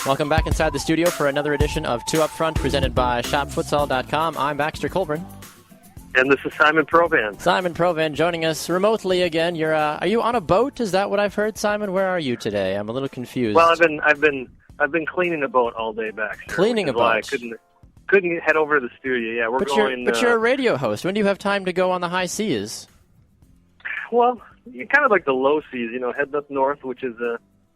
Welcome back inside the studio for another edition of Two Up Front, presented by ShopFutsal.com. I'm Baxter Colburn. And this is Simon Provan. Simon Provan joining us remotely again. Are you on a boat? Is that what I've heard, Simon? Where are you today? I'm a little confused. Well, I've been cleaning a boat all day, Baxter. Cleaning a boat. I couldn't head over to the studio. Yeah, But you're a radio host. When do you have time to go on the high seas? Well, you're kind of like the low seas, heading up north, which is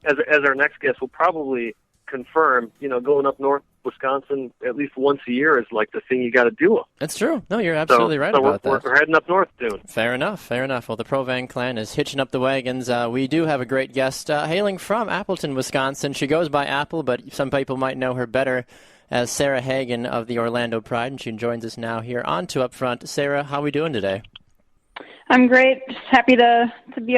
as our next guest will probably confirm, going up north Wisconsin at least once a year is like the thing you got to do. That's true. No, you're absolutely right about that. We're heading up north soon. Fair enough. Well, the Provan clan is hitching up the wagons. We do have a great guest hailing from Appleton, Wisconsin. She goes by Apple, but some people might know her better as Sarah Hagen of the Orlando Pride, and she joins us now here on Two Up Front. Sarah, how are we doing today? I'm great. Just happy to be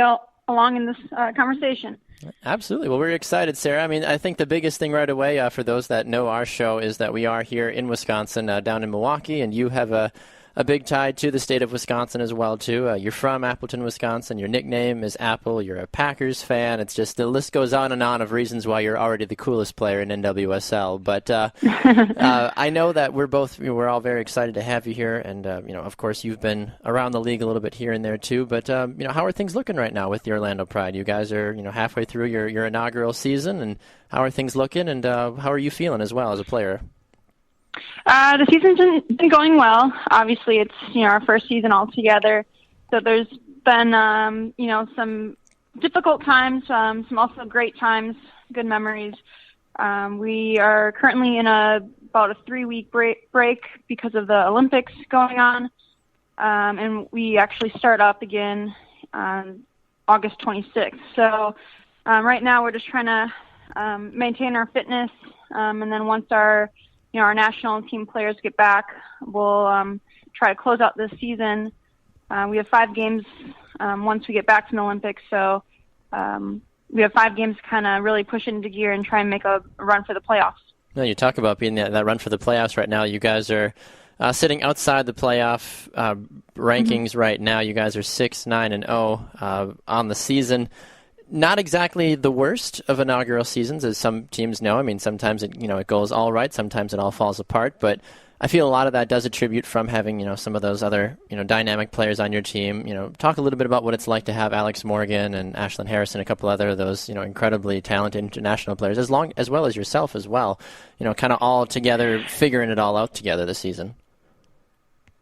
along in this conversation. Absolutely. Well, we're excited, Sarah. I mean, I think the biggest thing right away for those that know our show is that we are here in Wisconsin, down in Milwaukee, and you have a big tie to the state of Wisconsin as well, too. You're from Appleton, Wisconsin. Your nickname is Apple. You're a Packers fan. It's just the list goes on and on of reasons why you're already the coolest player in NWSL. But I know that we're all very excited to have you here, and of course, you've been around the league a little bit here and there too. But how are things looking right now with the Orlando Pride? You guys are halfway through your inaugural season, and how are things looking? And how are you feeling as well as a player? The season's been going well. Obviously, it's our first season all together, so there's been some difficult times, some also great times, good memories. We are currently in about a 3-week break because of the Olympics going on, and we actually start up again on August 26th. So right now we're just trying to maintain our fitness, and then once our national team players get back, we'll try to close out this season. We have 5 games once we get back from the Olympics, so we have 5 games to kind of really push into gear and try and make a run for the playoffs. No, you talk about being that run for the playoffs right now. You guys are sitting outside the playoff rankings right now. You guys are 6-9-0 on the season. Not exactly the worst of inaugural seasons, as some teams know. I mean, sometimes it goes all right, sometimes it all falls apart. But I feel a lot of that does attribute from having some of those other dynamic players on your team. Talk a little bit about what it's like to have Alex Morgan and Ashlyn Harris and a couple other of those incredibly talented international players, as well as yourself as well. Kind of all together, figuring it all out together this season.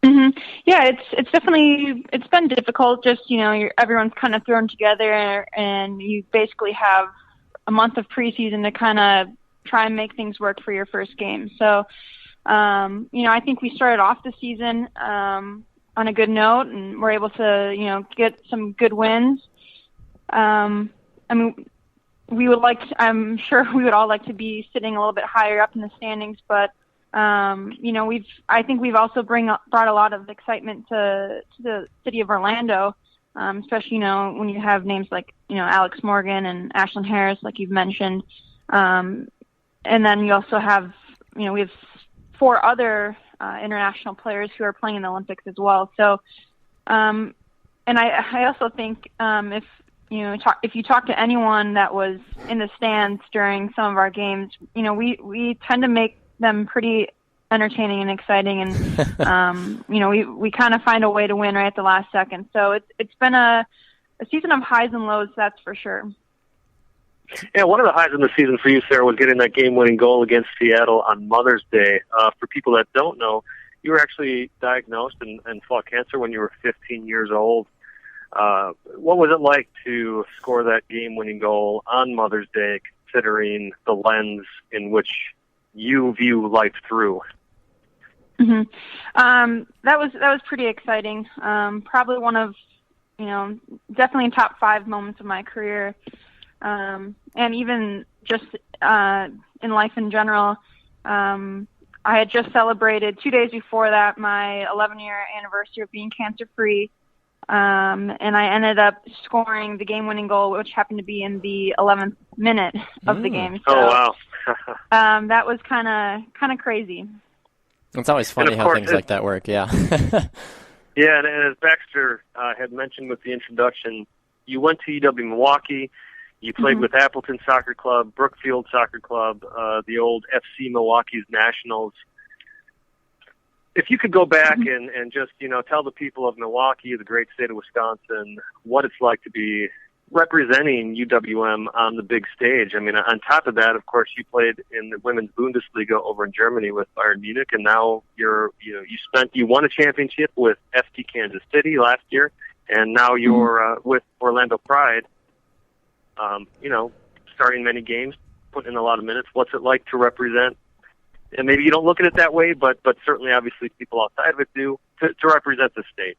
Mm-hmm. Yeah, it's been difficult. Just everyone's kind of thrown together, and you basically have a month of preseason to kind of try and make things work for your first game. So, I think we started off the season on a good note, and we're able to get some good wins. I mean, I'm sure we would all like to be sitting a little bit higher up in the standings, but I think we've also brought a lot of excitement to the city of Orlando, especially, when you have names like, Alex Morgan and Ashlyn Harris, like you've mentioned. And then you also have, we have 4 other international players who are playing in the Olympics as well. So, and I also think if you talk to anyone that was in the stands during some of our games, we tend to make them pretty entertaining and exciting, and we kind of find a way to win right at the last second. So it's been a season of highs and lows, that's for sure. Yeah, one of the highs in the season for you, Sarah, was getting that game-winning goal against Seattle on Mother's Day. For people that don't know, you were actually diagnosed and fought cancer when you were 15 years old. What was it like to score that game-winning goal on Mother's Day, considering the lens in which you view life through? Mm-hmm. That was pretty exciting. Probably one of, definitely top 5 moments of my career. And even just in life in general. I had just celebrated 2 days before that my 11-year anniversary of being cancer-free. And I ended up scoring the game-winning goal, which happened to be in the 11th minute of the game. So, oh, wow. That was kind of crazy. It's always funny how things like that work, yeah. Yeah, and as Baxter had mentioned with the introduction, you went to UW Milwaukee. You played with Appleton Soccer Club, Brookfield Soccer Club, the old FC Milwaukee's Nationals. If you could go back and just, tell the people of Milwaukee, the great state of Wisconsin, what it's like to be representing UWM on the big stage. I mean, on top of that, of course, you played in the women's Bundesliga over in Germany with Bayern Munich, and now you won a championship with FC Kansas City last year, and now you're with Orlando Pride. Starting many games, putting in a lot of minutes. What's it like to represent? And maybe you don't look at it that way, but certainly, obviously, people outside of it do to represent the state.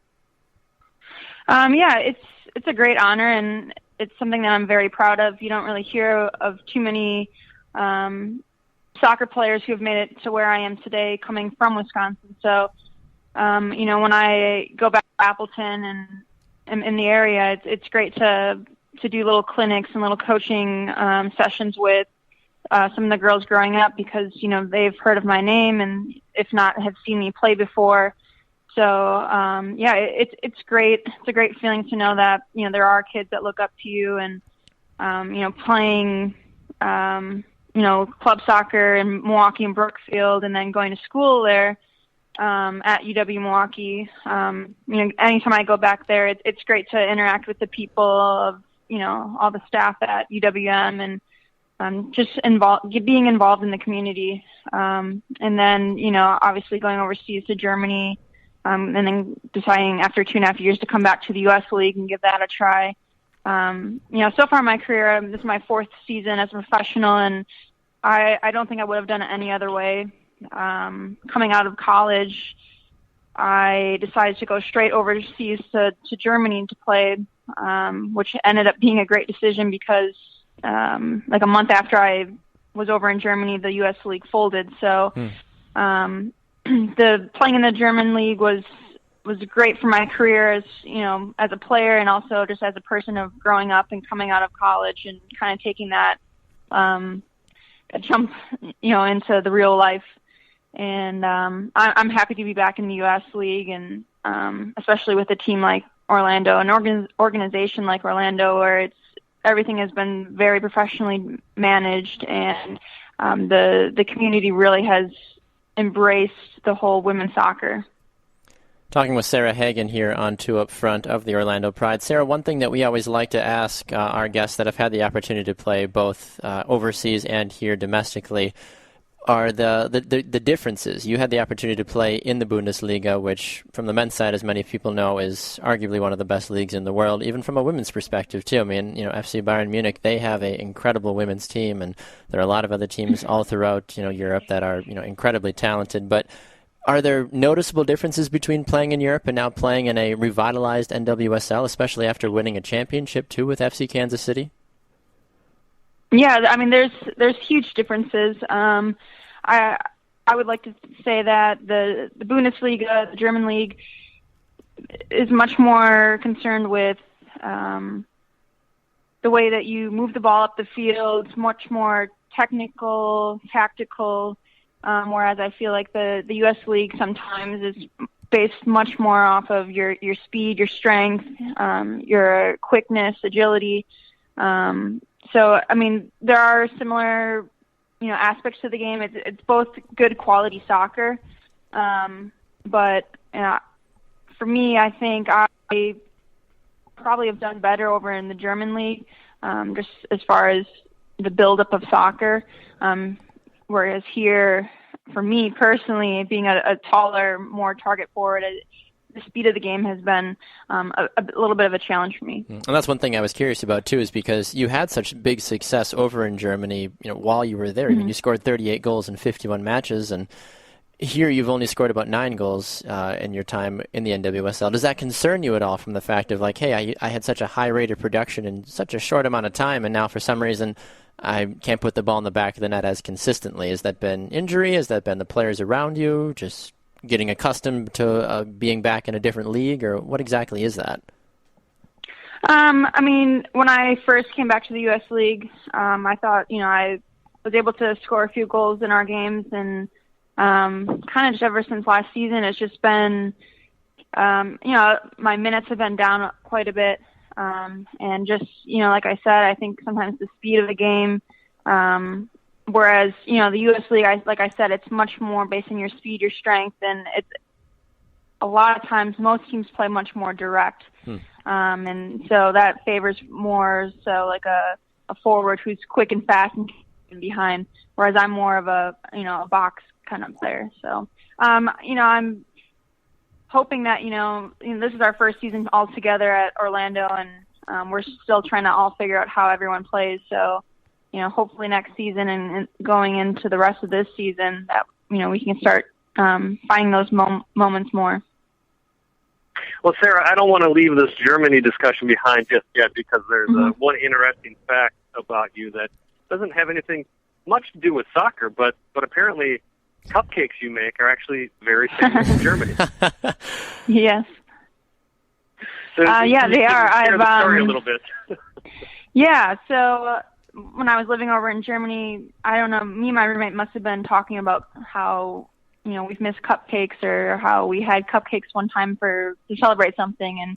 Yeah, it's a great honor, and it's something that I'm very proud of. You don't really hear of too many soccer players who have made it to where I am today coming from Wisconsin. So, when I go back to Appleton and in the area, it's great to do little clinics and little coaching sessions with some of the girls growing up because, they've heard of my name and if not have seen me play before. So, it's great. It's a great feeling to know that, there are kids that look up to you and, playing, club soccer in Milwaukee and Brookfield and then going to school there at UW Milwaukee. Anytime I go back there, it's great to interact with the people of, all the staff at UWM and just being involved in the community. And then, obviously going overseas to Germany, and then deciding after 2.5 years to come back to the U.S. League and give that a try. So far in my career, this is my 4th season as a professional, and I don't think I would have done it any other way. Coming out of college, I decided to go straight overseas to Germany to play, which ended up being a great decision because like a month after I was over in Germany, the U.S. League folded. So the playing in the German league was great for my career as a player and also just as a person of growing up and coming out of college and kind of taking that jump into the real life. And I'm happy to be back in the U.S. League and especially with a team like Orlando, an organization like Orlando where everything has been very professionally managed and the community really has embraced the whole women's soccer. Talking with Sarah Hagen here on Two Up Front of the Orlando Pride. Sarah, one thing that we always like to ask our guests that have had the opportunity to play both overseas and here domestically are the differences. You had the opportunity to play in the Bundesliga, which from the men's side, as many people know, is arguably one of the best leagues in the world, even from a women's perspective too. I mean, FC Bayern Munich, they have an incredible women's team, and there are a lot of other teams all throughout Europe that are incredibly talented. But are there noticeable differences between playing in Europe and now playing in a revitalized NWSL, especially after winning a championship too with FC Kansas City? Yeah, I mean, there's huge differences. I would like to say that the Bundesliga, the German league, is much more concerned with the way that you move the ball up the field, much more technical, tactical, whereas I feel like the U.S. League sometimes is based much more off of your speed, your strength, your quickness, agility. So, I mean, there are similar, aspects to the game. It's both good quality soccer, but for me, I think I probably have done better over in the German league, just as far as the buildup of soccer. Whereas here, for me personally, being a taller, more target forward, the speed of the game has been a little bit of a challenge for me. And that's one thing I was curious about, too, is because you had such big success over in Germany while you were there. I mean, you scored 38 goals in 51 matches, and here you've only scored about 9 goals in your time in the NWSL. Does that concern you at all from the fact of, like, hey, I had such a high rate of production in such a short amount of time, and now for some reason I can't put the ball in the back of the net as consistently? Has that been injury? Has that been the players around you just getting accustomed to being back in a different league, or what exactly is that? I mean, when I first came back to the U.S. League, I thought, I was able to score a few goals in our games, and kind of just ever since last season, it's just been, my minutes have been down quite a bit. And just, like I said, I think sometimes the speed of the game, whereas, the U.S. League, like I said, it's much more based on your speed, your strength, and it's a lot of times most teams play much more direct. And so that favors more so like a forward who's quick and fast and behind, whereas I'm more of a box kind of player. So I'm hoping that this is our first season all together at Orlando, and we're still trying to all figure out how everyone plays. So hopefully next season and going into the rest of this season that we can start finding those moments more. Well, Sarah, I don't want to leave this Germany discussion behind just yet, because there's one interesting fact about you that doesn't have anything much to do with soccer, but apparently cupcakes you make are actually very famous in Germany. Yes. So yeah, they are. Share the story a little bit. Yeah, so when I was living over in Germany, I don't know, me and my roommate must have been talking about how we've missed cupcakes, or how we had cupcakes one time to celebrate something,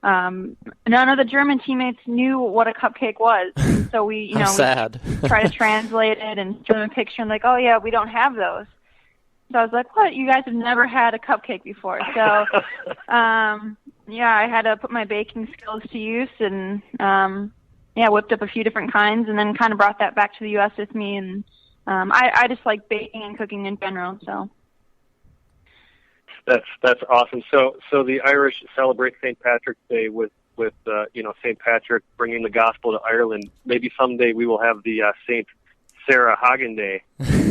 and none of the German teammates knew what a cupcake was. So we, sad. we try to translate it and show them a picture, and like, oh yeah, we don't have those. So I was like, what? You guys have never had a cupcake before? So, yeah, I had to put my baking skills to use, and whipped up a few different kinds, and then kind of brought that back to the U.S. with me. And I just like baking and cooking in general. So. That's awesome. So the Irish celebrate St. Patrick's Day with St. Patrick bringing the gospel to Ireland. Maybe someday we will have the St. Sarah Hagen Day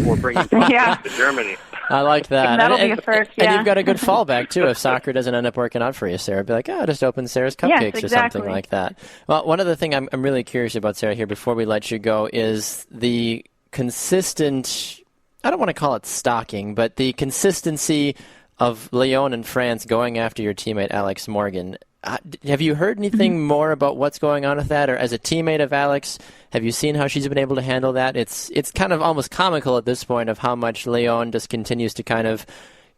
for bringing cupcakes to Germany. I like that. That'll be a first, yeah. And you've got a good fallback, too, if soccer doesn't end up working out for you, Sarah. Be like, just open Sarah's Cupcakes, yes, exactly. or something like that. Well, one other thing I'm really curious about, Sarah, here before we let you go is the consistent, I don't want to call it stalking, but the consistency of Lyon and France going after your teammate Alex Morgan. Have you heard anything more about what's going on with that? Or as a teammate of Alex, have you seen how she's been able to handle that? It's kind of almost comical at this point of how much Lyon just continues to kind of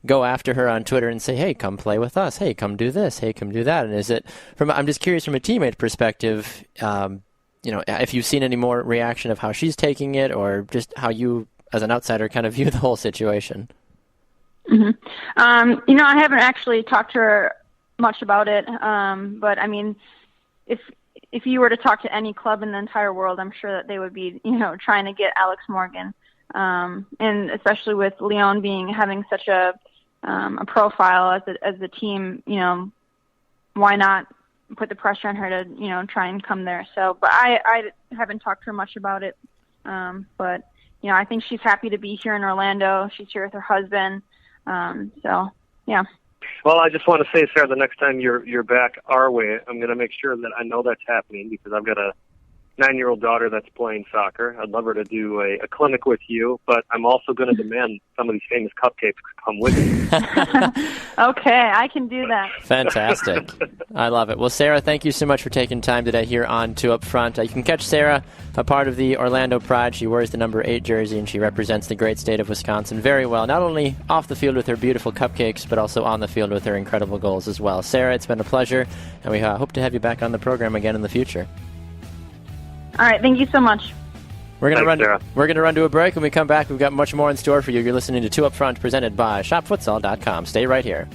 go after her on Twitter and say, hey, come play with us. Hey, come do this. Hey, come do that. And is it I'm just curious from a teammate perspective, if you've seen any more reaction of how she's taking it, or just how you as an outsider kind of view the whole situation. I haven't actually talked to her much about it, but I mean, if you were to talk to any club in the entire world, I'm sure that they would be, trying to get Alex Morgan, and especially with Lyon having such a profile as a team, why not put the pressure on her to try and come there? So, but I haven't talked to her much about it, but I think she's happy to be here in Orlando. She's here with her husband. So, yeah. Well, I just want to say, Sarah, the next time you're back our way, I'm going to make sure that I know that's happening, because I've got a 9-year-old daughter that's playing soccer. I'd love her to do a clinic with you, but I'm also going to demand some of these famous cupcakes come with you. Okay, I can do that. Fantastic. I love it. Well, Sarah, thank you so much for taking time today here on Two Up Front. You can catch Sarah, a part of the Orlando Pride. She wears the number 8 jersey, and she represents the great state of Wisconsin very well, not only off the field with her beautiful cupcakes, but also on the field with her incredible goals as well. Sarah, it's been a pleasure, and we hope to have you back on the program again in the future. All right, thank you so much. We're going to run to a break. When we come back, we've got much more in store for you. You're listening to Two Up Front, presented by ShopFutsal.com. Stay right here.